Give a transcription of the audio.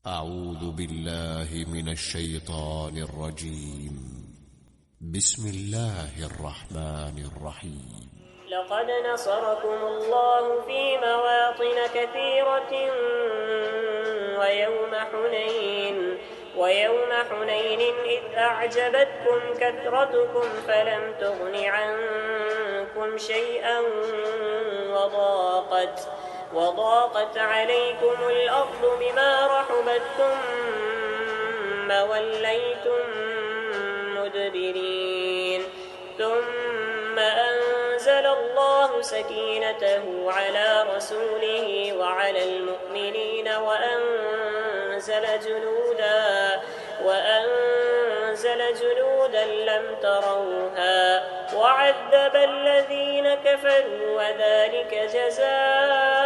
أعوذ بالله من الشيطان الرجيم. بسم الله الرحمن الرحيم. لقد نصركم الله في مواطن كثيرة ويوم حنين إذ أعجبتكم كثرتكم فلم تغن عنكم شيئا وضاقت عليكم الأرض بما رحبت ثم وليتم مدبرين ثم أنزل الله سكينته على رسوله وعلى المؤمنين وأنزل جنودا لم تروها وعذب الذين كفروا وذلك جزاء